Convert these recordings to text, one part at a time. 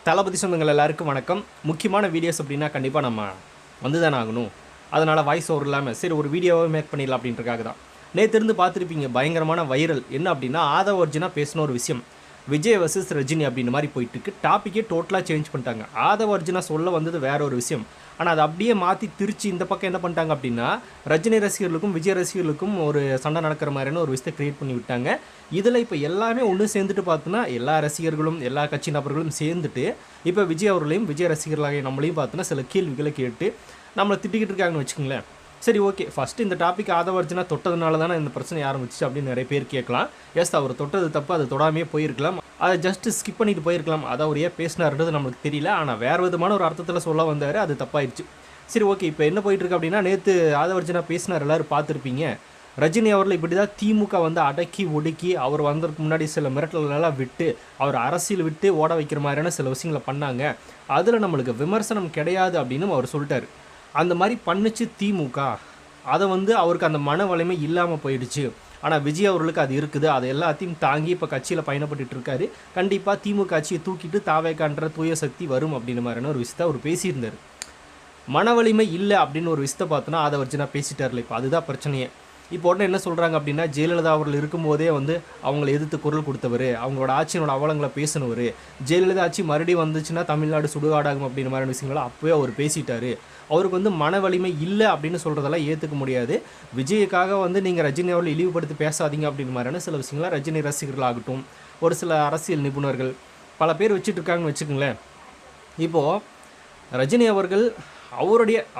தளபதி சொந்தங்கள் எல்லாருக்கும் வணக்கம். முக்கியமான வீடியோஸ் அப்படின்னா கண்டிப்பாக நம்ம வந்து தானே ஆகணும். அதனால் வாய்ஸ் ஓவர் இல்லாமல் சரி ஒரு வீடியோவை மேக் பண்ணிடலாம் அப்படின்றக்காக தான். நேற்று பார்த்துருப்பீங்க, பயங்கரமான வைரல் என்ன அப்படின்னா ஆதவ அர்ஜுனா பேசின ஒரு விஷயம் விஜய் வர்சஸ் ரஜினி அப்படின்ற மாதிரி போயிட்டுருக்கு. டாப்பிக்கே டோட்டலாக சேஞ்ச் பண்ணிட்டாங்க. ஆதவ அர்ஜுனா சொல்ல வந்தது வேற ஒரு விஷயம், ஆனால் அதை அப்படியே மாற்றி திருச்சி இந்த பக்கம் என்ன பண்ணிட்டாங்க அப்படின்னா ரஜினி ரசிகர்களுக்கும் விஜய் ரசிகர்களுக்கும் ஒரு சண்டை நடக்கிற மாதிரியான ஒரு விஷயத்தை க்ரியேட் பண்ணி விட்டாங்க. இதில் இப்போ எல்லாமே ஒன்று சேர்ந்துட்டு பார்த்தோன்னா எல்லா ரசிகர்களும் எல்லா கட்சி நபர்களும் சேர்ந்துட்டு இப்போ விஜய் அவர்களையும் விஜய் ரசிகர்களாக நம்மளையும் பார்த்தோன்னா சில கேள்விகளை கேட்டு நம்மளை திட்டிக்கிட்டு இருக்காங்கன்னு வச்சுக்கோங்களேன். சரி, ஓகே, ஃபஸ்ட்டு இந்த டாபிக் ஆதவ அர்ஜுனா தொட்டதுனால தானே இந்த பிரச்சனை ஆரம்பிச்சு அப்படின்னு நிறைய பேர் கேட்கலாம். எஸ், அவர் தொட்டது தப்பு, அது தொடாமே போயிருக்கலாம், அதை ஜஸ்ட்டு ஸ்கிப் பண்ணிட்டு போயிருக்கலாம். அதை அவர் ஏன் பேசினார்ன்றது நம்மளுக்கு தெரியல. ஆனால் வேறு விதமான ஒரு அர்த்தத்தில் சொல்ல வந்தார், அது தப்பாயிடுச்சு. சரி, ஓகே, இப்போ என்ன போயிட்டுருக்கு அப்படின்னா நேற்று ஆதவ அர்ஜுனா பேசினார், எல்லோரும் பார்த்துருப்பீங்க. ரஜினி அவர்கள் இப்படி தான் திமுக வந்து அடக்கி ஒடுக்கி அவர் வந்ததுக்கு முன்னாடி சில மிரட்டல்களெல்லாம் விட்டு அவர் அரசியல் விட்டு ஓட வைக்கிற மாதிரியான சில விஷயங்களை பண்ணாங்க. அதில் நம்மளுக்கு விமர்சனம் கிடையாது அப்படின்னு அவர் சொல்லிட்டார். அந்த மாதிரி பண்ணுச்சு திமுக, அதை வந்து அவருக்கு அந்த மன வலிமை இல்லாமல் போயிடுச்சு. ஆனால் விஜய் அவர்களுக்கு அது இருக்குது. அதை எல்லாத்தையும் தாங்கி இப்போ கட்சியில் பயணப்பட்டு இருக்காரு. கண்டிப்பாக திமுக கட்சியை தூக்கிட்டு தாவேக்கான்ற தூய சக்தி வரும் அப்படின்ற மாதிரியான ஒரு விஷயத்தை அவர் பேசியிருந்தார். மன வலிமை இல்லை அப்படின்னு ஒரு விஷயத்தை பார்த்தோன்னா ஆதவ அர்ஜுனா பேசிட்டார்ல. இப்போ அதுதான் பிரச்சனையே. இப்போ உடனே என்ன சொல்கிறாங்க அப்படின்னா ஜெயலலிதா அவர்கள் இருக்கும்போதே வந்து அவங்கள எதிர்த்து குரல் கொடுத்தவர், அவங்களோட ஆட்சியோட அவலங்களை பேசினவர், ஜெயலலிதா ஆட்சி மறுபடியும் வந்துச்சுன்னா தமிழ்நாடு சுடுகாடாகும் அப்படின்ற மாதிரி விஷயங்களை அப்போவே அவர் பேசிட்டார். அவருக்கு வந்து மன வலிமை இல்லை அப்படின்னு சொல்கிறதெல்லாம் ஏற்றுக்க முடியாது. விஜய்க்காக வந்து நீங்கள் ரஜினி அவர்கள் இழிவுபடுத்தி பேசாதீங்க அப்படின்ற மாதிரியான சில விஷயங்களாம் ரஜினி ரசிகர்களாகட்டும் ஒரு சில அரசியல் நிபுணர்கள் பல பேர் வச்சுட்டு இருக்காங்கன்னு வச்சுக்கோங்களேன். இப்போது ரஜினி அவர்கள்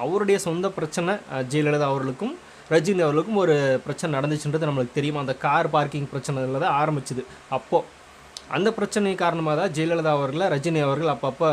அவருடைய சொந்த பிரச்சனை ஜெயலலிதா அவர்களுக்கும் ரஜினி அவர்களுக்கும் ஒரு பிரச்சனை நடந்துச்சுன்றது நம்மளுக்கு தெரியும். அந்த கார் பார்க்கிங் பிரச்சனையில் தான் ஆரம்பிச்சுது. அப்போது அந்த பிரச்சனை காரணமாக தான் ஜெயலலிதா அவர்களை ரஜினி அவர்கள் அப்பப்போ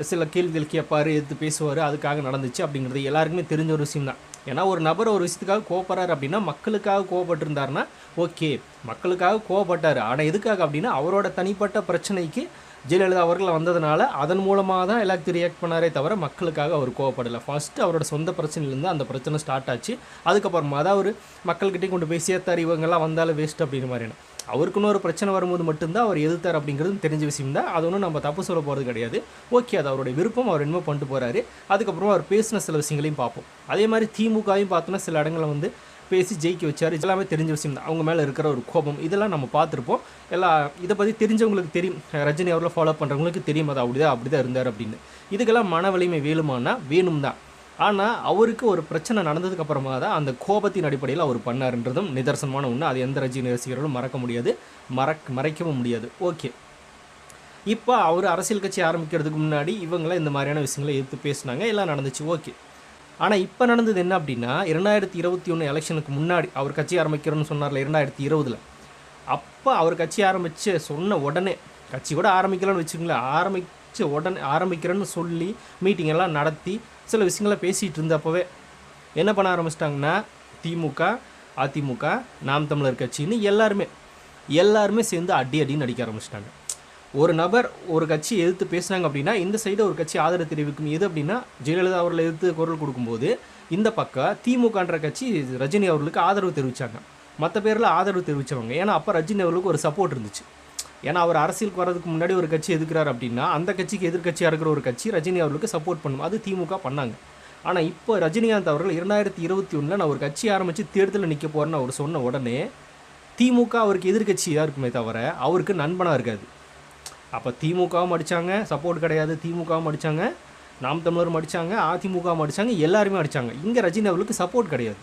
சில கேள்விகள் கேட்பார், எதிர்த்து பேசுவார், அதுக்காக நடந்துச்சு அப்படிங்கிறது எல்லாருக்குமே தெரிஞ்ச ஒரு விஷயம் தான். ஏன்னா ஒரு நபர் ஒரு விஷயத்துக்காக கோவப்படுறாரு அப்படின்னா மக்களுக்காக கோவப்பட்டிருந்தாருன்னா ஓகே, மக்களுக்காக கோவப்பட்டார். ஆனால் எதுக்காக அப்படின்னா அவரோட தனிப்பட்ட பிரச்சனைக்கு ஜெயலலிதா அவர்கள் வந்ததுனால அதன் மூலமாக தான் எல்லாத்தையும் ரியாக்ட் பண்ணாரே தவிர மக்களுக்காக அவர் கோவப்படலை. ஃபஸ்ட்டு அவரோட சொந்த பிரச்சனையிலேருந்து அந்த பிரச்சனை ஸ்டார்ட் ஆச்சு. அதுக்கப்புறமா தான் அவர் மக்கள்கிட்டையும் கொண்டு போய் சேர்த்தார். இவங்கெல்லாம் வந்தாலும் வேஸ்ட் அப்படின்ற மாதிரியான அவருக்குன்னு ஒரு பிரச்சனை வரும்போது மட்டும்தான் அவர் எதிர்த்தார் அப்படிங்கிறது தெரிஞ்ச விஷயம் தான். அது ஒன்றும் நம்ம தப்பு சொல்ல போகிறது கிடையாது. ஓகே, அது அவருடைய விருப்பம், அவர் என்னமோ பண்ணிட்டு போகிறாரு. அதுக்கப்புறமா அவர் பேசின சில விஷயங்களையும் பார்ப்போம். அதே மாதிரி திமுகவையும் பார்த்தோன்னா சில இடங்களில் வந்து பேசி ஜெயிக்க வச்சார். எல்லாமே தெரிஞ்ச விஷயம் தான். அவங்க மேலே இருக்கிற ஒரு கோபம் இதெல்லாம் நம்ம பார்த்துருப்போம். இதை பற்றி தெரிஞ்சவங்களுக்கு தெரியும், ரஜினி அவர்களை ஃபாலோ பண்ணுறவங்களுக்கு தெரியும் அது அப்படி தான் இருந்தார் அப்படின்னு. இதுக்கெல்லாம் மன வலிமை வேணுமானா வேணும் தான். ஆனால் அவருக்கு ஒரு பிரச்சனை நடந்ததுக்கு அப்புறமா தான் அந்த கோபத்தின் அடிப்படையில் அவர் பண்ணாருன்றதும் நிதர்சனமான ஒன்று. அது எந்த ரஜினி ரசிகர்களும் மறக்க முடியாது, மறைக்கவும் முடியாது. ஓகே, இப்போ அவர் அரசியல் கட்சி ஆரம்பிக்கிறதுக்கு முன்னாடி இவங்களாம் இந்த மாதிரியான விஷயங்களை எதிர்த்து பேசினாங்க, எல்லாம் நடந்துச்சு. ஓகே, ஆனால் இப்போ நடந்தது என்ன அப்படின்னா 2021 எலெக்ஷனுக்கு முன்னாடி அவர் கட்சி ஆரம்பிக்கிறோன்னு சொன்னார்ல 2020. அப்போ அவர் கட்சி சொன்ன உடனே கட்சி கூட ஆரம்பிக்கலாம்னு வச்சுக்கோங்களேன், உடனே ஆரம்பிக்கிறேன்னு சொல்லி மீட்டிங் எல்லாம் நடத்தி சில விஷயங்களை பேசிகிட்டு இருந்தப்பவே என்ன பண்ண ஆரம்பிச்சிட்டாங்கன்னா திமுக, அதிமுக, நாம் தமிழர் கட்சின்னு எல்லாருமே சேர்ந்து அடின்னு அடிக்க ஆரம்பிச்சிட்டாங்க. ஒரு நபர் ஒரு கட்சி எதிர்த்து பேசுனாங்க அப்படின்னா இந்த சைடு ஒரு கட்சி ஆதரவு தெரிவிக்கும். எது அப்படின்னா ஜெயலலிதா அவர்களை எதிர்த்து குரல் கொடுக்கும்போது இந்த பக்கம் திமுகன்ற கட்சி ரஜினி அவர்களுக்கு ஆதரவு தெரிவித்தாங்க. மற்ற பேரில் ஆதரவு தெரிவித்தவங்க. ஏன்னா அப்போ ரஜினி அவர்களுக்கு ஒரு சப்போர்ட் இருந்துச்சு. ஏன்னா அவர் அரசியலுக்கு வர்றதுக்கு முன்னாடி ஒரு கட்சி எதிர்க்கிறார் அப்படின்னா அந்த கட்சிக்கு எதிர்கட்சியாக இருக்கிற ஒரு கட்சி ரஜினி அவர்களுக்கு சப்போர்ட் பண்ணும். அது திமுக பண்ணாங்க. ஆனால் இப்போ ரஜினிகாந்த் அவர்கள் 2021 நான் ஒரு கட்சி ஆரம்பித்து தேர்தலில் நிற்க போகிறேன்னு அவர் சொன்ன உடனே திமுக அவருக்கு எதிர்கட்சியாக இருக்குமே தவிர அவருக்கு நண்பனாக இருக்காது. அப்போ திமுகவும் அடித்தாங்க, சப்போர்ட் கிடையாது. திமுகவும் அடித்தாங்க, நாம் தமிழரும் அடித்தாங்க, அதிமுகவும் அடித்தாங்க, எல்லாருமே அடித்தாங்க. இங்கே ரஜினி அவர்களுக்கு சப்போர்ட் கிடையாது.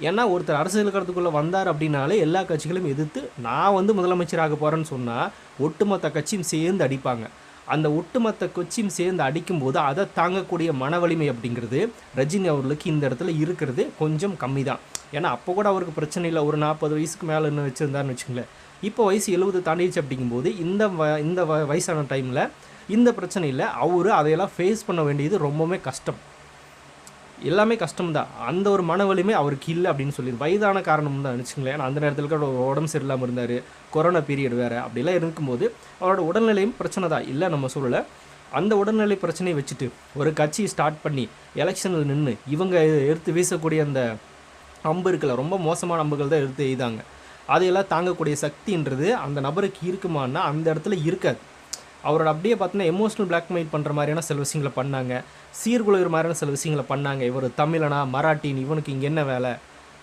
ஏன்னா ஒருத்தர் அரசியல் கருத்துக்குள்ளே வந்தார் அப்படின்னாலே எல்லா கட்சிகளும் எதிர்த்து நான் வந்து முதலமைச்சராக போகிறேன்னு சொன்னால் ஒட்டுமொத்த கட்சியும் சேர்ந்து அடிப்பாங்க. அந்த ஒட்டுமொத்த கட்சியும் சேர்ந்து அடிக்கும்போது அதை தாங்கக்கூடிய மன வலிமை அப்படிங்கிறது ரஜினி அவர்களுக்கு இந்த இடத்துல இருக்கிறது கொஞ்சம் கம்மி தான். ஏன்னா அப்போ கூட அவருக்கு பிரச்சனை இல்லை, ஒரு 40 வயசுக்கு மேலே இன்னும் வச்சுருந்தாருன்னு வச்சுங்களேன். இப்போ வயசு 70 தாண்டிடுச்சு அப்படிங்கும்போது இந்த வயசான டைமில் இந்த பிரச்சனையில் அதையெல்லாம் ஃபேஸ் பண்ண வேண்டியது ரொம்பவுமே கஷ்டம். எல்லாமே கஷ்டம்தான். அந்த ஒரு மன வலிமை அவருக்கு இல்லை அப்படின்னு சொல்லி வயதான காரணம் தான் நினச்சிங்களேன். ஏன்னா அந்த நேரத்தில் கூட உடம்பு சரியில்லாமல் இருந்தார், கொரோனா பீரியட் வேறு, அப்படிலாம் இருக்கும்போது அவரோட உடல்நிலையும் பிரச்சனை தான் இல்லை நம்ம சொல்லலை. அந்த உடல்நிலை பிரச்சனையை வச்சுட்டு ஒரு கட்சி ஸ்டார்ட் பண்ணி எலெக்ஷனில் நின்று இவங்க எடுத்து வீசக்கூடிய அந்த அம்பு இருக்குல்ல, ரொம்ப மோசமான அம்புகள் தான் எடுத்து எய்தாங்க. அதையெல்லாம் தாங்கக்கூடிய சக்தின்றது அந்த நபருக்கு இருக்குமான்னா அந்த இடத்துல இருக்காது. அவரோட அப்படியே பார்த்தீங்கன்னா எமோஷனல் பிளாக்மெயில் பண்ணுற மாதிரியான சில விஷயங்களை பண்ணாங்க. சீர்குலைகிற மாதிரியான சில விஷயங்களை பண்ணாங்க. இவர் தமிழனா மராட்டின், இவனுக்கு இங்கே என்ன வேலை,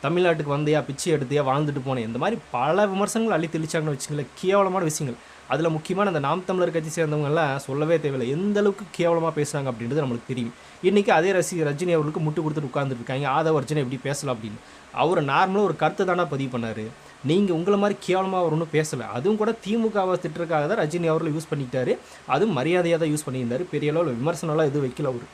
தமிழ்நாட்டுக்கு வந்தியா பிச்சை எடுத்தியா வாழ்ந்துட்டு போனேன், இந்த மாதிரி பல விமர்சனங்கள் அள்ளி தெளிச்சாங்கன்னு வச்சுங்களேன். கேவலமான விஷயங்கள். அதில் முக்கியமான அந்த நாம் தமிழர் கட்சி சேர்ந்தவங்கெல்லாம் சொல்லவே தேவையில்லை. எந்த அளவுக்கு கேவலமாக பேசுகிறாங்க அப்படின்றது நம்மளுக்கு தெரியும். இன்றைக்கி அதே ரஜினி அவர்களுக்கு முட்டு கொடுத்துட்டு உட்காந்துட்டு இருக்காங்க. ஆதவ அர்ஜுனா எப்படி பேசலாம் அப்படின்னு. அவர் நார்மலாக ஒரு கருத்து தானே பதிவு பண்ணார். நீங்கள் உங்களை மாதிரி கேவலமாக அவர் ஒன்றும் பேசலை. அதுவும் கூட திமுகவை திட்டுறதுக்காக தான் ரஜினி அவர்கள் யூஸ் பண்ணிக்கிட்டாரு. அதுவும் மரியாதையாக தான் யூஸ் பண்ணியிருந்தார். பெரிய அளவில் விமர்சனம்லாம் எதுவும் வைக்கல அவர்.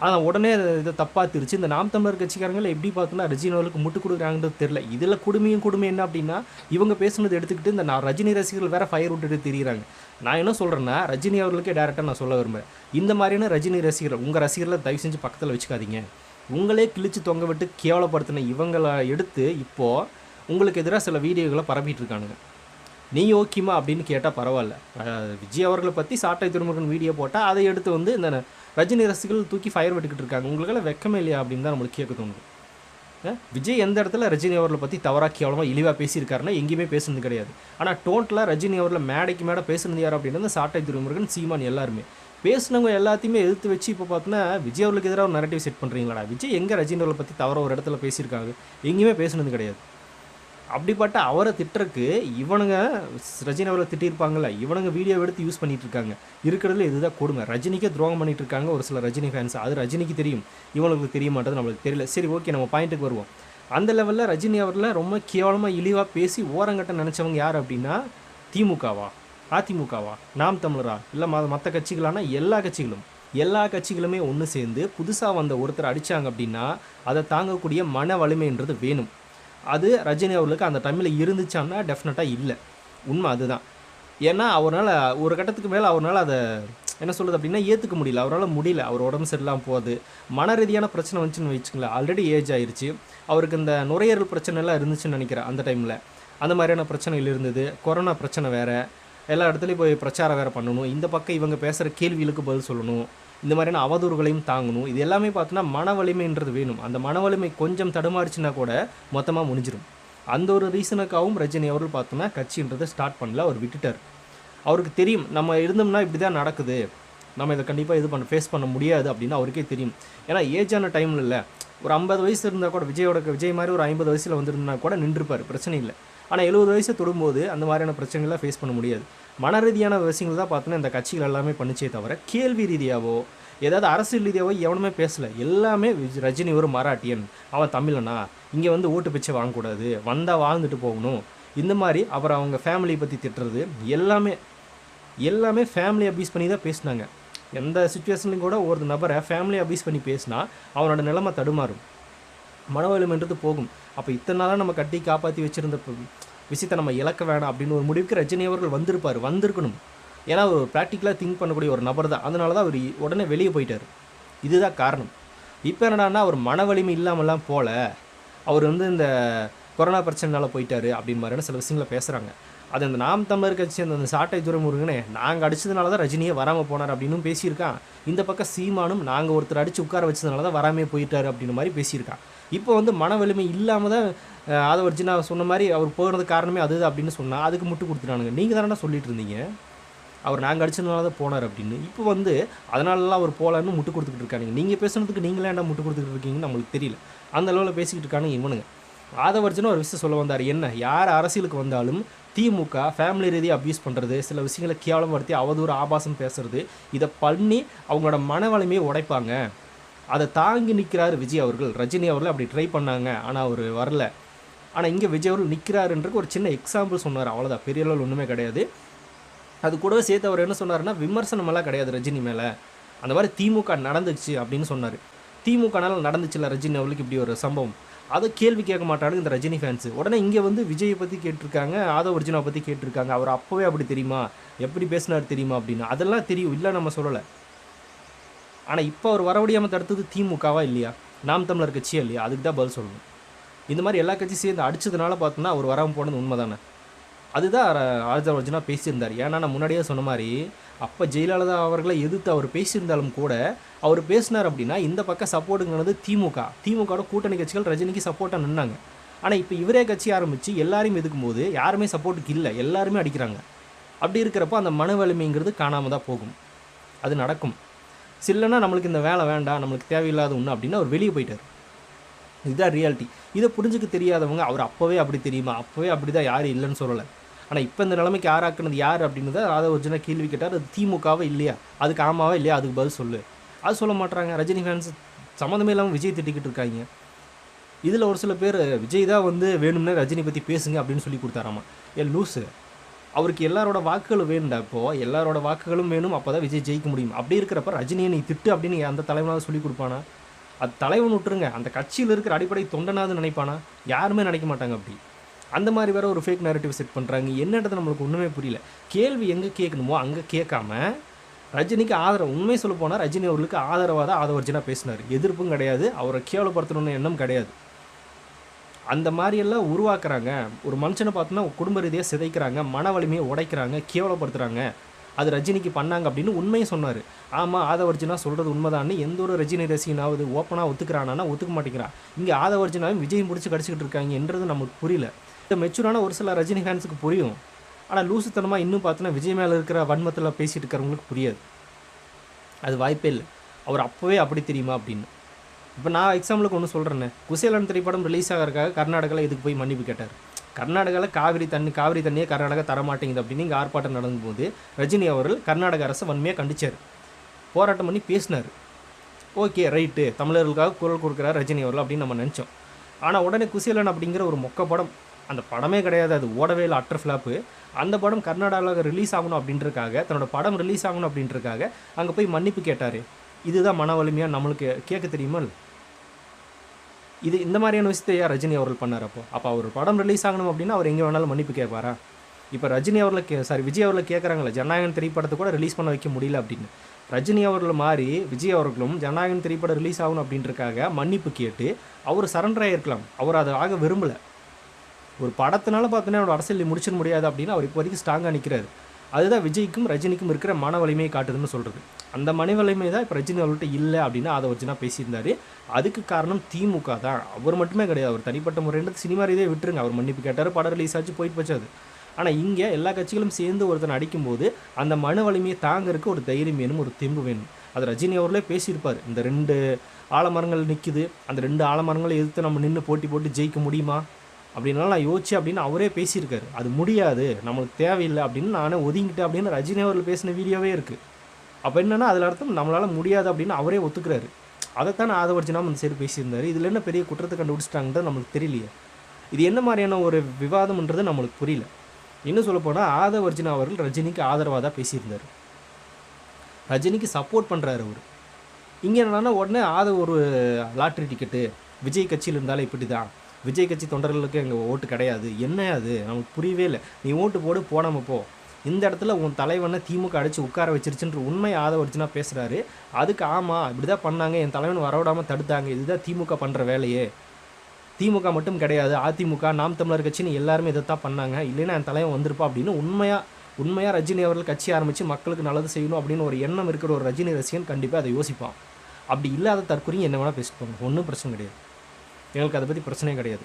ஆனால் உடனே இதை தப்பாக திருச்சு இந்த நாம் தமிழர் கட்சிக்காரங்களை எப்படி பார்த்தோன்னா ரஜினி அவர்களுக்கு முட்டு கொடுக்குறாங்கன்றது தெரில. இதில் கொடுமை என்ன அப்படின்னா, இவங்க பேசுனது எடுத்துக்கிட்டு இந்த ரஜினி ரசிகர்கள் வேறு ஃபயர் விட்டுட்டு திரியிறாங்க. நான் என்ன சொல்கிறேன்னா, ரஜினி அவர்களுக்கே டேரெக்டாக நான் சொல்ல விரும்புகிறேன். இந்த மாதிரியான ரஜினி ரசிகர்கள் உங்கள் ரசிகர்களை தயவு செஞ்சு பக்கத்தில் வச்சுக்காதீங்க. உங்களே கிழிச்சு தொங்க விட்டு கேவலப்படுத்தின இவங்களை எடுத்து இப்போது உங்களுக்கு எதிராக சில வீடியோகளை பரப்பிட்டு இருக்கானுங்க. நீ ஓகேமா அப்படின்னு கேட்டால் பரவாயில்ல. விஜய் அவர்களை பற்றி சாட்டை துறைமுருகன் வீடியோ போட்டால் அதை எடுத்து வந்து இந்த ரஜினி ரசிகர்கள் தூக்கி ஃபயர் விட்டுக்கிட்டு இருக்காங்க. உங்களுக்கெல்லாம் வெக்கமே இல்லையா அப்படின்னு தான் நம்மளுக்கு கேட்க தோணுது. விஜய் எந்த இடத்துல ரஜினி அவர்களை பற்றி தவறாக கேவலமாக இழிவாக பேசியிருக்காருன்னா எங்கேயுமே பேசுனது கிடையாது. ஆனால் டோட்டலாக ரஜினி அவர்களை மேடைக்கு மேடை பேசுனது யார் அப்படின்னா சாட்டை துறைமுருகன், சீமான் எல்லாருமே பேசுனவங்க எல்லாத்தையுமே எதிர்த்து வச்சு இப்போ பார்த்தோன்னா விஜய் அவர்களுக்கு எதிராக ஒரு நரேட்டிவ் செட் பண்ணுறீங்களாடா. விஜய் எங்கே ரஜினி அவர்களை பற்றி தவறாக ஒரு இடத்துல பேசியிருக்காங்க? எங்கேயுமே பேசுனது கிடையாது. அப்படிப்பட்ட அவரை திட்டுறக்கு இவனுங்க ரஜினி அவரை திட்டிருப்பாங்கல்ல, இவனுங்க வீடியோ எடுத்து யூஸ் பண்ணிட்டு இருக்காங்க. இருக்கிறதுல இதுதான் கொடுமை. ரஜினிக்கே துரோகம் பண்ணிட்டு இருக்காங்க ஒரு சில ரஜினி ஃபேன்ஸ். அது ரஜினிக்கு தெரியும், இவனுக்கு தெரிய மாட்டேது, நம்மளுக்கு தெரியல. சரி, ஓகே, நம்ம பாயிண்ட்டுக்கு வருவோம். அந்த லெவலில் ரஜினி அவரில் ரொம்ப கேவலமாக இழிவாக பேசி ஓரங்கட்ட நினச்சவங்க யார் அப்படின்னா, திமுகவா, அதிமுகவா, நாம் தமிழரா, இல்லை மற்ற கட்சிகளானா எல்லா கட்சிகளுமே ஒன்று சேர்ந்து புதுசாக வந்த ஒருத்தர் அடித்தாங்க அப்படின்னா அதை தாங்கக்கூடிய மன வலிமைன்றது வேணும். அது ரஜினி அவர்களுக்கு அந்த டைமில் இருந்துச்சான்னா டெஃபினட்டாக இல்லை. உண்மை அதுதான். ஏன்னா அவரால் ஒரு கட்டத்துக்கு மேலே அவரால் அதை என்ன சொல்கிறது அப்படின்னா ஏற்றுக்க முடியல. அவரால் முடியல. அவர் உடம்பு சரியில்லாமல் போகுது, மன ரீதியான பிரச்சனை வந்துச்சுன்னு வச்சுங்களேன். ஆல்ரெடி ஏஜ் ஆயிடுச்சு. அவருக்கு இந்த நுரையீரல் பிரச்சனைலாம் இருந்துச்சுன்னு நினைக்கிறேன். அந்த டைமில் அந்த மாதிரியான பிரச்சனைகள் இருந்தது. கொரோனா பிரச்சனை வேறு, எல்லா இடத்துலையும் போய் பிரச்சாரம் வேறு பண்ணணும். இந்த பக்கம் இவங்க பேசுகிற கேள்விகளுக்கு பதில் சொல்லணும். இந்த மாதிரியான அவதூறுகளையும் தாங்கணும். இது எல்லாமே பார்த்தோன்னா மன வலிமைன்றது வேணும். அந்த மன வலிமை கொஞ்சம் தடுமாறிச்சுன்னா கூட மொத்தமாக முடிஞ்சிடும். அந்த ஒரு ரீசனுக்காகவும் ரஜினி அவர்கள் பார்த்தோன்னா கட்சின்றதை ஸ்டார்ட் பண்ணல. அவர் விட்டுட்டார். அவருக்கு தெரியும் நம்ம இருந்தோம்னா இப்படி தான் நடக்குது, நம்ம இதை கண்டிப்பாக ஃபேஸ் பண்ண முடியாது அப்படின்னு அவருக்கே தெரியும். ஏன்னா ஏஜான டைமில் இல்லை, ஒரு 50 வயசு இருந்தால் கூட விஜய் மாதிரி ஒரு 50 வயசில் வந்துருந்தா கூட நின்றுப்பார், பிரச்சனை இல்லை. ஆனால் 70 வயசை தொடும்போது அந்த மாதிரியான பிரச்சனைகள்லாம் ஃபேஸ் பண்ண முடியாது. மன ரீதியான விஷயங்கள் தான் பார்த்தோன்னா இந்த கட்சிகள் எல்லாமே பண்ணிச்சே தவிர கேள்வி ரீதியாவோ ஏதாவது அரசியல் ரீதியாவோ எவனுமே பேசலை. எல்லாமே ரஜினி ஒரு மராட்டியன், அவன் தமிழனா, இங்கே வந்து ஓட்டு பிச்சை வாங்கக்கூடாது, வந்தால் வாழ்ந்துட்டு போகணும், இந்த மாதிரி அப்புறம் அவங்க ஃபேமிலியை பற்றி திட்டுறது எல்லாமே ஃபேமிலி அப்யூஸ் பண்ணி தான் பேசினாங்க. எந்த சுச்சுவேஷன்லையும் கூட ஒரு நபரை ஃபேமிலி அப்யூஸ் பண்ணி பேசினா அவனோட நிலைமை தடுமாறும், மன வலிமைன்றது போகும். அப்போ இத்தனை நாளாக நம்ம கட்டி காப்பாற்றி வச்சுருந்த விஷயத்தை நம்ம இழக்க வேணாம் அப்படின்னு ஒரு முடிவுக்கு ரஜினி அவர்கள் வந்திருக்கணும். ஏன்னா ஒரு ப்ராக்டிக்கலாக திங்க் பண்ணக்கூடிய ஒரு நபர் தான். அதனால தான் அவர் உடனே வெளியே போயிட்டார். இதுதான் காரணம். இப்போ என்னடான்னா அவர் மன வலிமை இல்லாமலாம் போல, அவர் வந்து இந்த கொரோனா பிரச்சனைனால போயிட்டார் அப்படின்னு மாதிரியான சில விஷயங்களை பேசுகிறாங்க. அது அந்த நாம் தமிழர் கட்சி அந்த சாட்டை துறைமுருகனே நாங்கள் அடித்ததுனால தான் ரஜினியே வராமல் போனார் அப்படின்னு பேசியிருக்கான். இந்த பக்கம் சீமானும் நாங்கள் ஒருத்தர் அடித்து உட்கார வச்சதுனால தான் வராமே போயிட்டார் அப்படின்னு மாதிரி பேசியிருக்கான். இப்போ வந்து மன வலிமை இல்லாமல் தான் ஆதவ அர்ஜுனா சொன்ன மாதிரி அவர் போகிறது காரணமே அதுதான் அப்படின்னு சொன்னால் அதுக்கு முட்டு கொடுத்துட்டானுங்க. நீங்கள் தானே சொல்லிட்டு இருந்தீங்க அவர் நாங்கள் அடிச்சதுனால தான் போனார் அப்படின்னு. இப்போ வந்து அதனாலலாம் அவர் போகலான்னு முட்டு கொடுத்துக்கிட்டு இருக்காங்க. நீங்கள் பேசுனதுக்கு நீங்களே என்ன முட்டு கொடுத்துக்கிட்டு இருக்கீங்கன்னு நம்மளுக்கு தெரியல. அந்த அளவில் பேசிக்கிட்டு இருக்கானுங்க இவனுங்க. ஆதவ அர்ஜுனா ஒரு விஷயம் சொல்ல வந்தார். என்ன, யார் அரசியலுக்கு வந்தாலும் திமுக ஃபேமிலி ரீதியாக அப்யூஸ் பண்ணுறது, சில விஷயங்களை கேவலப்படுத்தி அவதூறு ஆபாசம் பேசுறது, இதை பண்ணி அவங்களோட மன வலிமையை உடைப்பாங்க. அதை தாங்கி நிற்கிறாரு விஜய் அவர்கள். ரஜினி அவர்கள் அப்படி ட்ரை பண்ணாங்க, ஆனால் அவர் வரல. ஆனால் இங்கே விஜய் அவர்கள் நிற்கிறாருன்றக்கு ஒரு சின்ன எக்ஸாம்பிள் சொன்னார், அவ்வளோதான். பெரிய அளவில் ஒன்றுமே கிடையாது. அது கூடவே சேர்த்து அவர் என்ன சொன்னார்னா, விமர்சனமெல்லாம் கிடையாது ரஜினி மேலே, அந்த மாதிரி திமுக நடந்துச்சு அப்படின்னு சொன்னார். திமுகனால நடந்துச்சுல்ல ரஜினி அவர்களுக்கு இப்படி ஒரு சம்பவம், அதை கேள்வி கேட்க மாட்டானுங்க இந்த ரஜினி ஃபேன்ஸு. உடனே இங்கே வந்து விஜயை பற்றி கேட்டிருக்காங்க, ஆதவ அர்ஜுனாவை பற்றி கேட்டிருக்காங்க. அவர் அப்போவே அப்படி தெரியுமா, எப்படி பேசினார் தெரியுமா அப்படின்னு. அதெல்லாம் தெரியும், இல்லை நம்ம சொல்லலை. ஆனால் இப்போ அவர் வரவடியாமல் தடுத்தது திமுகவா இல்லையா, நாம் தமிழர் கட்சியா இல்லையா, அதுக்கு தான் பதில் சொல்லணும். இந்த மாதிரி எல்லா கட்சியும் சேர்ந்து அடித்ததுனால பார்த்தோன்னா அவர் வராமல் போனது உண்மை தானே. அதுதான் ஆதவ அர்ஜுனா பேசியிருந்தார். ஏன்னா நான் முன்னாடியே சொன்ன மாதிரி அப்போ ஜெயலலிதா அவர்களை எதிர்த்து அவர் பேசியிருந்தாலும் கூட அவர் பேசினார் அப்படின்னா இந்த பக்கம் சப்போர்ட்டுங்கிறது திமுகவோட கூட்டணி கட்சிகள் ரஜினிக்கு சப்போர்ட்டாக நின்னாங்க. ஆனால் இப்போ இவரே கட்சி ஆரம்பித்து எல்லாரையும் எதுக்கும் போது யாருமே சப்போர்ட்டுக்கு இல்லை, எல்லாருமே அடிக்கிறாங்க. அப்படி இருக்கிறப்போ அந்த மன வலிமைங்கிறது காணாமல் தான் போகும். அது நடக்கும். சிலனா நம்மளுக்கு இந்த வேலை வேண்டாம், நம்மளுக்கு தேவையில்லாத ஒன்று அப்படின்னா அவர் வெளியே போயிட்டார். இதுதான் ரியாலிட்டி. இதை புரிஞ்சுக்க தெரியாதவங்க அவர் அப்போவே அப்படி தெரியுமா, அப்போவே அப்படி தான், யாரும் இல்லைன்னு சொல்லலை. ஆனால் இப்போ இந்த நிலைமைக்கு ஆராக்குனது யார் அப்படின்னு தான் ஒரிஜினல் கேள்வி கேட்டார். அது திமுகவா இல்லையா, அதுக்கு ஆமாவா இல்லையா, அதுக்கு பதில் சொல்லு. அது சொல்ல மாட்டாங்க. ரஜினி ஃபேன்ஸ் சம்மந்தமே இல்லாமல் விஜய் திட்டிக்கிட்டு இருக்காங்க. இதில் ஒரு சில பேர் விஜய் தான் வந்து வேணும்னே ரஜினி பற்றி பேசுங்க அப்படின்னு சொல்லி கொடுத்தாராமா. லூஸு, அவருக்கு எல்லாரோட வாக்குகளும் வேணும்டா. இப்போது எல்லாரோட வாக்குகளும் வேணும், அப்போ தான் விஜய் ஜெயிக்க முடியும். அப்படி இருக்கிறப்ப ரஜினியை நீ திட்டு அப்படின்னு அந்த தலைவனாவது சொல்லி கொடுப்பானா? அது தலைவன் விட்டுருங்க, அந்த கட்சியில் இருக்கிற அடிப்படை தொண்டனாவது நினைப்பானா? யாருமே நினைக்க மாட்டாங்க. அப்படி அந்த மாதிரி வேறு ஒரு ஃபேக் நேரட்டிவ் செட் பண்ணுறாங்க. என்னன்றது நம்மளுக்கு ஒன்றுமே புரியல. கேள்வி எங்கே கேட்கணுமோ அங்கே கேட்காம ரஜினிக்கு ஆதரவு, உண்மை சொல்ல போனால் ரஜினி அவர்களுக்கு ஆதரவாக தான் ஆதவர்ஜினாக பேசினார். எதிர்ப்பும் கிடையாது, அவரை கேவலப்படுத்தணும்னு எண்ணம் கிடையாது. அந்த மாதிரியெல்லாம் உருவாக்குறாங்க. ஒரு மனுஷனை பார்த்தோன்னா குடும்ப ரீதியாக சிதைக்கிறாங்க, மன வலிமையை உடைக்கிறாங்க, கேவலப்படுத்துகிறாங்க. அது ரஜினிக்கு பண்ணாங்க அப்படின்னு உண்மையும் சொன்னார். ஆமாம், ஆதவர்ஜினா சொல்கிறது உண்மைதான்னு எந்த ஒரு ரஜினி ரசிகனாவது ஓப்பனாக ஒத்துக்கிறானா? ஒத்துக்க மாட்டேங்கிறான். இங்கே ஆதவர்ஜினாவும் விஜயம் பிடிச்சி கடிச்சிக்கிட்டு இருக்காங்கன்றது நமக்கு புரியல. இந்த மெச்சூரான ஒரு சில ரஜினி ஃபேன்ஸுக்கு புரியும். ஆனால் லூசுத்தனமாக இன்னும் பார்த்தோன்னா விஜய் மேலே இருக்கிற வன்மத்தில் பேசிகிட்டு இருக்கிறவங்களுக்கு புரியாது. அது வாய்ப்பே இல்லை. அவர் அப்போவே அப்படி தெரியுமா அப்படின்னு. இப்போ நான் எக்ஸாம்பிளுக்கு ஒன்று சொல்கிறேன்னே, குசேலன் திரைப்படம் ரிலீஸ் ஆகிறதுக்காக கர்நாடகாவில் இதுக்கு போய் மன்னிப்பு கேட்டார். கர்நாடகாவில் காவிரி தண்ணியே கர்நாடகா தரமாட்டேங்குது அப்படின்னு இங்கே ஆர்ப்பாட்டம் நடக்கும்போது ரஜினி அவர்கள் கர்நாடக அரசை வன்மையாக கண்டிச்சார், போராட்டம் பண்ணி பேசினார். ஓகே, ரைட்டு, தமிழர்களுக்காக குரல் கொடுக்குறார் ரஜினி அவர்கள் அப்படின்னு நம்ம நினச்சோம். ஆனால் உடனே குசேலன் அப்படிங்கிற ஒரு மொக்க படம், அந்த படமே கிடையாது, அது ஓடவே இல்லை, அட்டர் ஃப்ளாப்பு. அந்த படம் கர்நாடகாவில் ரிலீஸ் ஆகணும் அப்படின்றக்காக, தன்னோட படம் ரிலீஸ் ஆகணும் அப்படின்றக்காக அங்கே போய் மன்னிப்பு கேட்டார். இதுதான் மன வலிமையாக நம்மளுக்கு கேட்க தெரியுமா? இது இந்த மாதிரியான விஷயத்தை ஏன் ரஜினி அவர்கள் பண்ணார்? அப்போ அவர் படம் ரிலீஸ் ஆகணும் அப்படின்னா அவர் எங்கே வேணாலும் மன்னிப்பு கேட்பாரா? இப்போ ரஜினி அவர்களை விஜய் அவர்களை கேட்குறாங்களே, ஜனநாயகன் திரைப்படத்தை கூட ரிலீஸ் பண்ண வைக்க முடியல அப்படின்னு. ரஜினி அவர்கள் மாதிரி விஜய் அவர்களும் ஜனநாயகன் திரைப்படம் ரிலீஸ் ஆகணும் அப்படின்றக்காக மன்னிப்பு கேட்டு அவர் சரண்டர் ஆகிருக்கலாம். அவர் அதை ஆக விரும்பலை. ஒரு படத்தினால பார்த்தோன்னா அவரோட அரசியல் முடிச்சிட முடியாது அப்படின்னு அவர் இப்போ வரைக்கும் ஸ்ட்ராங்காக நிற்கிறாரு. அதுதான் விஜய்க்கும் ரஜினிக்கும் இருக்கிற மன வலிமையை காட்டுதுன்னு சொல்கிறது. அந்த மன வலிமை தான் இப்போ ரஜினி அவர்கிட்ட இல்லை அப்படின்னா அதை வச்சுனா பேசியிருந்தார். அதுக்கு காரணம் திமுக தான். அவர் மட்டுமே கிடையாது, அவர் தனிப்பட்ட முறைன்றது சினிமா ரீதியாக விட்டுருங்க. அவர் மன்னிப்பு கேட்டார், படம் ரிலீஸ் ஆச்சு, போயிட்டு போச்சாது. ஆனால் இங்கே எல்லா கட்சிகளும் சேர்ந்து ஒருத்தனை அடிக்கும்போது அந்த மன வலிமையை தாங்கிறதுக்கு ஒரு தைரியம் வேணும், ஒரு தெம்பு வேணும். அது ரஜினி அவர்களே பேசியிருப்பார். இந்த 2 ஆலமரங்கள் நிற்குது, அந்த 2 ஆலமரங்களை எதிர்த்து நம்ம நின்று போட்டு ஜெயிக்க முடியுமா அப்படின்னாலும் நான் யோசிச்சு அப்படின்னு அவரே பேசியிருக்காரு. அது முடியாது, நம்மளுக்கு தேவையில்லை அப்படின்னு நானே ஒதுங்கிட்டேன் அப்படின்னு ரஜினி அவர்கள் பேசின வீடியோவே இருக்குது. அப்போ என்னென்னா அதில் அர்த்தம் நம்மளால் முடியாது அப்படின்னு அவரே ஒத்துக்கிறாரு. அதைத்தான் ஆதவர்ஜினாவும் அந்த சைடு பேசியிருந்தார். இதில் என்ன பெரிய குற்றத்தை கண்டுபிடிச்சிட்டாங்கன்றது நம்மளுக்கு தெரியலையே. இது என்ன மாதிரியான ஒரு விவாதம்ன்றது நம்மளுக்கு புரியல. இன்னும் சொல்லப்போனால் ஆதவர்ஜினா அவர்கள் ரஜினிக்கு ஆதரவாக தான் பேசியிருந்தார். ரஜினிக்கு சப்போர்ட் பண்ணுறாரு அவர். இங்கே என்னன்னா உடனே ஒரு லாட்ரி டிக்கெட்டு விஜய் கட்சியில் இருந்தாலே இப்படி தான், விஜய் கட்சி தொண்டர்களுக்கு எங்கள் ஓட்டு கிடையாது, என்ன அது நமக்கு புரியவே இல்லை. நீ ஓட்டு போடு, போடாமல் போ, இந்த இடத்துல உன் தலைவனை திமுக அடித்து உட்கார வச்சிருச்சுன்ற உண்மை ஆதவர்ஜினா பேசுகிறாரு. அதுக்கு ஆமாம் இப்படி தான் பண்ணாங்க, என் தலைவன் வரவிடாமல் தடுத்தாங்க, இதுதான் திமுக பண்ணுற வேலையே. திமுக மட்டும் கிடையாது, அதிமுக, நாம் தமிழர் கட்சின்னு எல்லாருமே இதை தான் பண்ணாங்க, இல்லைன்னா என் தலைவன் வந்திருப்பா அப்படின்னு உண்மையாக ரஜினி அவர்கள் கட்சி ஆரம்பித்து மக்களுக்கு நல்லது செய்யணும் அப்படின்னு ஒரு எண்ணம் இருக்கிற ஒரு ரஜினி ரசிகன் கண்டிப்பாக அதை யோசிப்பான். அப்படி இல்லாத தற்கொலையும் என்ன வேணால் பேசிட்டு போங்க, ஒன்றும் பிரச்சனை கிடையாது, எங்களுக்கு அதை பற்றி பிரச்சனையே கிடையாது.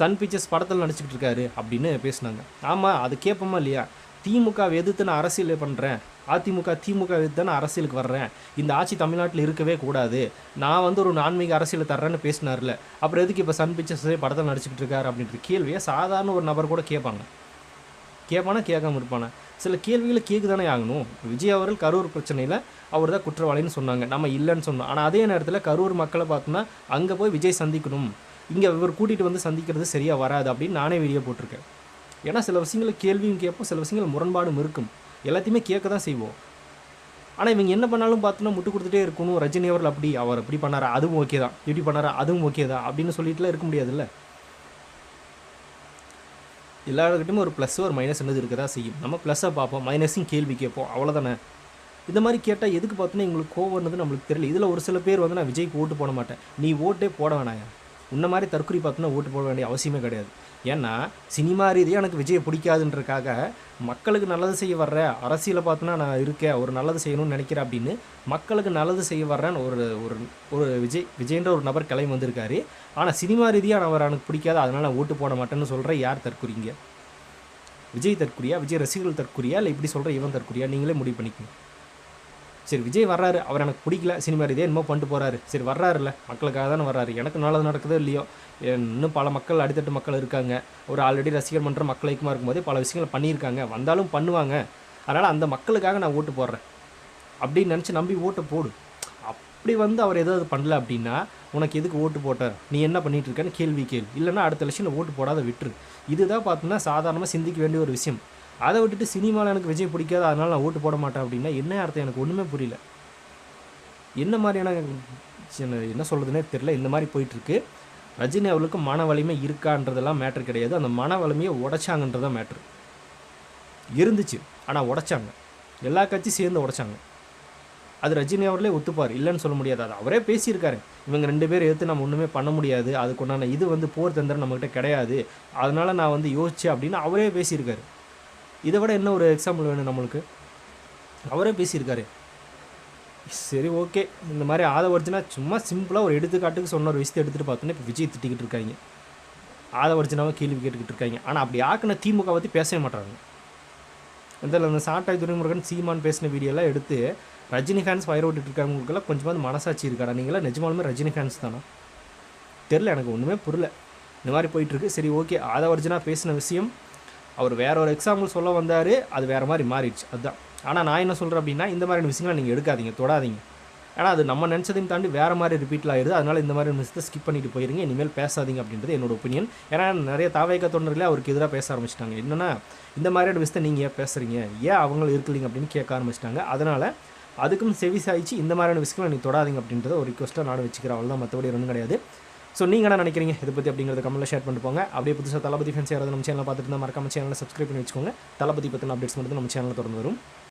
சன் பிக்சர்ஸ் படத்தில் நடிச்சுக்கிட்டு இருக்காரு அப்படின்னு பேசினாங்க. ஆமாம், அது கேட்போமா இல்லையா? திமுகவை எதிர்த்து நான் அரசியல் பண்ணுறேன், திமுக எதிர்த்து நான் அரசியலுக்கு வர்றேன், இந்த ஆட்சி தமிழ்நாட்டில் இருக்கவே கூடாது, நான் ஒரு ஆன்மீக அரசியல் தர்றேன்னு பேசினார்ல, அப்புறம் எதுக்கு இப்போ சன் பிக்சர்ஸே படத்தில் நடிச்சுக்கிட்டு இருக்காரு அப்படின்ற கேள்வியை சாதாரண ஒரு நபர் கூட கேட்பானா? கேட்காம இருப்பானா? சில கேள்விகளை கேட்கு தானே ஆகணும். விஜய் அவர்கள் கரூர் பிரச்சனையில் அவர் தான் குற்றவாளின்னு சொன்னாங்க, நம்ம இல்லைன்னு சொன்னோம். ஆனால் அதே நேரத்தில் கரூர் மக்களை பார்த்தோன்னா அங்கே போய் விஜய் சந்திக்கணும், இங்கே இவர் கூட்டிகிட்டு வந்து சந்திக்கிறது சரியாக வராது அப்படின்னு நானே வீடியோ போட்டிருக்கேன். ஏன்னா சில விஷயங்களை கேள்வியும் கேட்போம், சில விஷயங்கள் முரண்பாடும் இருக்கும், எல்லாத்தையுமே கேட்க தான் செய்வோம். ஆனால் இவங்க என்ன பண்ணாலும் பார்த்தோன்னா முட்டு கொடுத்துட்டே இருக்கணும். ரஜினி அவர்கள் அவர் அப்படி பண்ணாரா, அதுவும் ஓகே தான், இப்படி பண்ணாரா, அதுவும் ஓகே தான் அப்படின்னு சொல்லிட்டுலாம் இருக்க முடியாதுல்ல. எல்லாருக்கிட்டையுமே ஒரு ப்ளஸ் ஒரு மைனஸ் என்னது இருக்க தான் செய்யும். நம்ம ப்ளஸ்ஸை பார்ப்போம், மைனஸையும் கேள்வி கேட்போம், அவ்வளோதானே. இந்த மாதிரி கேட்டால் எதுக்கு பார்த்தோன்னா எங்களுக்கு கோவம்னது நம்மளுக்கு தெரியல. இதில் ஒரு சில பேர் நான் விஜய்க்கு ஓட்டு போட மாட்டேன், நீ ஓட்டே போட வேணாயா, உன்ன மாதிரி தற்கொலை பார்த்தோன்னா ஓட்டு போட வேண்டிய அவசியமே கிடையாது. ஏன்னா சினிமா ரீதியாக எனக்கு விஜயை பிடிக்காதுன்றக்காக மக்களுக்கு நல்லது செய்ய வர்ற அரசியலை பார்த்தோன்னா நான் இருக்கேன், ஒரு நல்லது செய்யணும்னு நினைக்கிறேன் அப்படின்னு மக்களுக்கு நல்லது செய்ய வர்றேன்னு ஒரு விஜய்ன்ற ஒரு நபர் கிளம்பி வந்திருக்காரு. ஆனால் சினிமா ரீதியாக அவர் எனக்கு பிடிக்காது, அதனால் நான் ஓட்டு போட மாட்டேன்னு சொல்கிறேன். யார் தற்கொலைங்க? விஜய் தற்குறியா, விஜய் ரசிகர்கள் தற்குறியா, இல்லை இப்படி சொல்கிற இவன் தற்குறியா, நீங்களே முடிவு பண்ணிக்கணும். சரி விஜய் வர்றாரு, அவர் எனக்கு பிடிக்கல, சினிமா இதே என்னமோ பண்ணிட்டு போகிறாரு, சரி வர்றாருல்ல, மக்களுக்காக தானே வர்றாரு, எனக்கு நல்லது நடக்குதோ இல்லையோ, இன்னும் பல மக்கள் அடித்தட்டு மக்கள் இருக்காங்க, ஒரு ஆல்ரெடி ரசிகர் மன்ற மக்கள் ஐக்கியமாக இருக்கும்போதே பல விஷயங்கள் பண்ணியிருக்காங்க, வந்தாலும் பண்ணுவாங்க, அதனால் அந்த மக்களுக்காக நான் ஓட்டு போடுறேன் அப்படின்னு நினச்சி நம்பி ஓட்டை போடு. அப்படி வந்து அவர் ஏதாவது பண்ணல அப்படின்னா உனக்கு எதுக்கு ஓட்டு போட்டார், நீ என்ன பண்ணிகிட்டு இருக்கேன்னு கேள்வி கேள்வி, இல்லைன்னா அடுத்த எலெக்ஷனில் ஓட்டு போடாத விட்டுரு. இதுதான் பார்த்தோம்னா சாதாரணமாக சிந்திக்க வேண்டிய ஒரு விஷயம். அதை விட்டுட்டு சினிமாவில் எனக்கு விஜய் பிடிக்காது அதனால் நான் ஓட்டு போட மாட்டேன் அப்படின்னா என்ன அர்த்தம், எனக்கு ஒன்றுமே புரியல. என்ன மாதிரியான என்ன சொல்கிறதுனே தெரில. இந்த மாதிரி போயிட்டுருக்கு. ரஜினி அவர்களுக்கு மன வலிமை இருக்கான்றதெல்லாம் மேட்ரு கிடையாது, அந்த மன வலிமையை உடைச்சாங்கன்றதான் மேட்ரு. இருந்துச்சு ஆனால் உடைச்சாங்க, எல்லா கட்சியும் சேர்ந்து உடைச்சாங்க. அது ரஜினி அவர்களே ஒத்துப்பார், இல்லைன்னு சொல்ல முடியாது. அது அவரே பேசியிருக்காரு, இவங்க 2 பேர் எடுத்து நம்ம ஒன்றுமே பண்ண முடியாது, அதுக்குண்டான இது வந்து போர் தந்திரம் நம்மக்கிட்ட கிடையாது, அதனால் நான் வந்து யோசிச்சேன் அப்படின்னு அவரே பேசியிருக்காரு. இதை விட என்ன ஒரு எக்ஸாம்பிள் வேணும் நம்மளுக்கு, அவரே பேசியிருக்காரு. சரி ஓகே, இந்த மாதிரி ஆதவர்ஜனா சும்மா சிம்பிளாக ஒரு எடுத்துக்காட்டுக்கு சொன்ன ஒரு விஷயத்தை எடுத்துகிட்டு பார்த்தோன்னா இப்போ விஜய் திட்டிக்கிட்டு இருக்காங்க, ஆதவர்ஜனாவை கேள்வி கேட்டுக்கிட்டு இருக்காங்க. ஆனால் அப்படி ஆக்கின திமுக பற்றி பேசவே மாட்டாங்க. இதில் அந்த சாட்டாய் துரைமுருகன் சீமான் பேசின வீடியோலாம் எடுத்து ரஜினி ஃபேன்ஸ் ஃபயர் விட்டுட்டு இருக்காங்களுக்கெல்லாம் கொஞ்சமாவது மனசாட்சி இருக்காடா, நீங்களாம் நிஜமாலுமே ரஜினி ஃபேன்ஸ் தானா தெரில, எனக்கு ஒன்றுமே புரியல. இந்த மாதிரி போயிட்டுருக்கு. சரி ஓகே, ஆதவர்ஜனா பேசின விஷயம் அவர் வேற ஒரு எக்ஸாம்பிள் சொல்ல வந்தார், அது வேறு மாதிரி மாறிடுச்சு, அதுதான். ஆனால் நான் என்ன சொல்கிறேன் அப்படின்னா இந்த மாதிரியான விஷயங்களை நீங்கள் எடுக்காதீங்க, தொடாதீங்க. ஏன்னா அது நம்ம நினச்சதையும் தாண்டி வேறு மாதிரி ரிப்பீட்டில் ஆயிடுது. அதனால் இந்த மாதிரி விஷயத்தை ஸ்கிப் பண்ணிட்டு போயிருங்க, இனிமேல் பேசாதீங்க அப்படின்றது என்னோட ஒப்பீனியன். ஏன்னா நிறைய தாவேக தொண்டர்களே அவருக்கு எதிராக பேச ஆரம்பிச்சிட்டாங்க. என்னென்னா இந்த மாதிரியான விஷயத்தை நீங்கள் ஏன் பேசுகிறீங்க, ஏன் அவங்களும் இருக்கலிங்க அப்படின்னு கேட்க ஆரம்பிச்சிட்டாங்க. அதனால் அதுக்கும் செவி சாய்ச்சி இந்த மாதிரியான விஷயங்களை நீங்கள் தொடாதீங்க அப்படின்றத ஒரு ரிக்வஸ்ட்டாக நானும் வச்சுக்கிறேன், அவ்வளோதான், மற்றபடி ஒன்றும் கிடையாது. ஸோ நீங்கள் என்ன நினைக்கிறீங்க இதை பற்றி அப்படிங்கிறத கமெண்ட்டில் ஷேர் பண்ணிட்டு போங்க. அப்படியே புதுசாக தளபதி ஃபேன்ஸ் யாராவது நம்ம சேனலில் பார்த்துட்டு இருந்தால் மறக்காம சேனலில் சப்ஸ்கிரைப் பண்ணி வச்சுக்கோங்க. தளபதி பற்றின அப்டேட்ஸ் மட்டும் நம்ம சேனலில் தொடர்ந்து வரும்.